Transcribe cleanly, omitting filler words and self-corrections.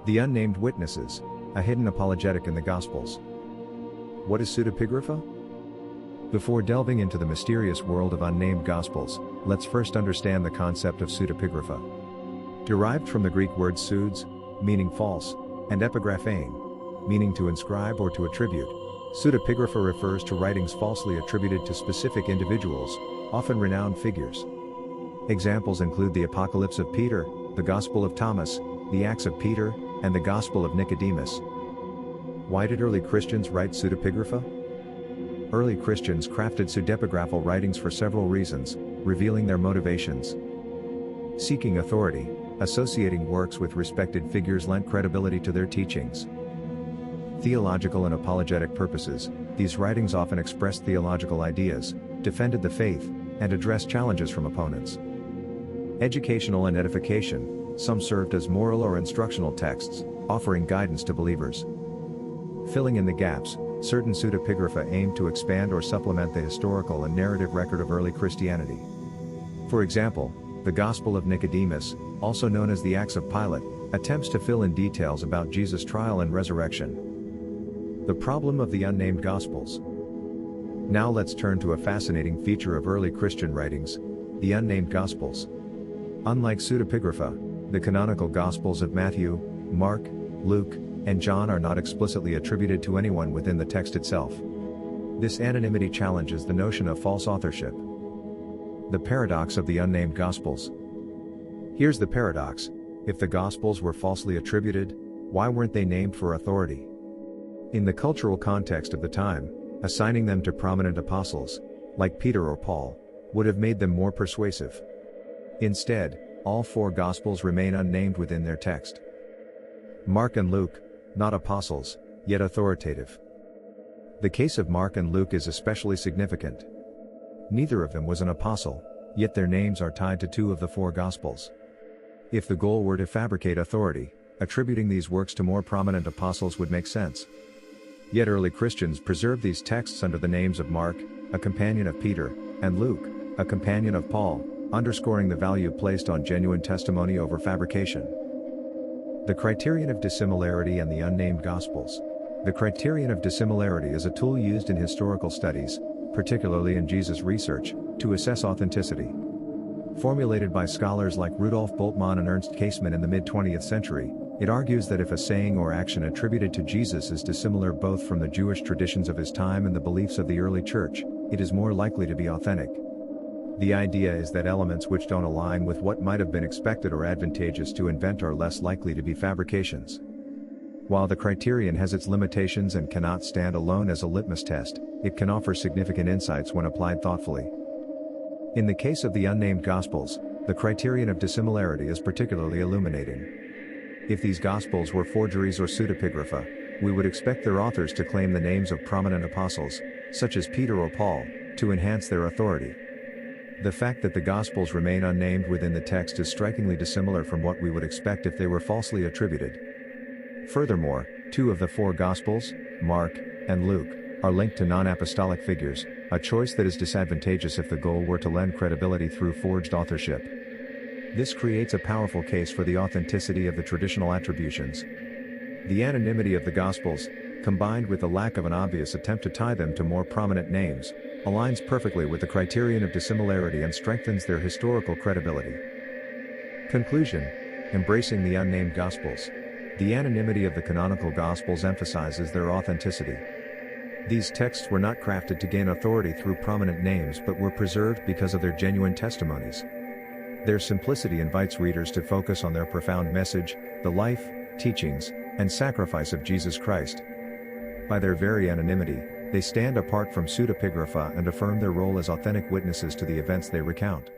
The Unnamed Witnesses, a hidden apologetic in the Gospels. What is pseudepigrapha? Before delving into the mysterious world of unnamed Gospels, let's first understand the concept of pseudepigrapha. Derived from the Greek word pseuds, meaning false, and epigraphein, meaning to inscribe or to attribute, pseudepigrapha refers to writings falsely attributed to specific individuals, often renowned figures. Examples include the Apocalypse of Peter, the Gospel of Thomas, the Acts of Peter, and the Gospel of Nicodemus. Why did early Christians write pseudepigrapha? Early Christians crafted pseudepigraphal writings for several reasons, revealing their motivations. Seeking authority, associating works with respected figures lent credibility to their teachings. Theological and apologetic purposes, these writings often expressed theological ideas, defended the faith, and addressed challenges from opponents. Educational and edification, some served as moral or instructional texts, offering guidance to believers. Filling in the gaps, certain pseudepigrapha aimed to expand or supplement the historical and narrative record of early Christianity. For example, the Gospel of Nicodemus, also known as the Acts of Pilate, attempts to fill in details about Jesus' trial and resurrection. The problem of the unnamed Gospels. Now let's turn to a fascinating feature of early Christian writings, the unnamed Gospels. Unlike pseudepigrapha, the canonical Gospels of Matthew, Mark, Luke, and John are not explicitly attributed to anyone within the text itself. This anonymity challenges the notion of false authorship. The paradox of the unnamed Gospels. Here's the paradox: if the Gospels were falsely attributed, why weren't they named for authority? In the cultural context of the time, assigning them to prominent apostles, like Peter or Paul, would have made them more persuasive. Instead, all four Gospels remain unnamed within their text. Mark and Luke, not apostles, yet authoritative. The case of Mark and Luke is especially significant. Neither of them was an apostle, yet their names are tied to two of the four Gospels. If the goal were to fabricate authority, attributing these works to more prominent apostles would make sense. Yet early Christians preserved these texts under the names of Mark, a companion of Peter, and Luke, a companion of Paul, underscoring the value placed on genuine testimony over fabrication. The criterion of dissimilarity and the unnamed Gospels. The criterion of dissimilarity is a tool used in historical studies, particularly in Jesus research, to assess authenticity. Formulated by scholars like Rudolf Bultmann and Ernst Käsemann in the mid-20th century, it argues that if a saying or action attributed to Jesus is dissimilar both from the Jewish traditions of his time and the beliefs of the early church, it is more likely to be authentic. The idea is that elements which don't align with what might have been expected or advantageous to invent are less likely to be fabrications. While the criterion has its limitations and cannot stand alone as a litmus test, it can offer significant insights when applied thoughtfully. In the case of the unnamed Gospels, the criterion of dissimilarity is particularly illuminating. If these Gospels were forgeries or pseudepigrapha, we would expect their authors to claim the names of prominent apostles, such as Peter or Paul, to enhance their authority. The fact that the Gospels remain unnamed within the text is strikingly dissimilar from what we would expect if they were falsely attributed. Furthermore, two of the four Gospels, Mark and Luke, are linked to non-apostolic figures, a choice that is disadvantageous if the goal were to lend credibility through forged authorship. This creates a powerful case for the authenticity of the traditional attributions. The anonymity of the Gospels, combined with the lack of an obvious attempt to tie them to more prominent names, aligns perfectly with the criterion of dissimilarity and strengthens their historical credibility. Conclusion: embracing the unnamed Gospels. The anonymity of the canonical Gospels emphasizes their authenticity. These texts were not crafted to gain authority through prominent names but were preserved because of their genuine testimonies. Their simplicity invites readers to focus on their profound message, the life, teachings, and sacrifice of Jesus Christ. By their very anonymity, they stand apart from pseudepigrapha and affirm their role as authentic witnesses to the events they recount.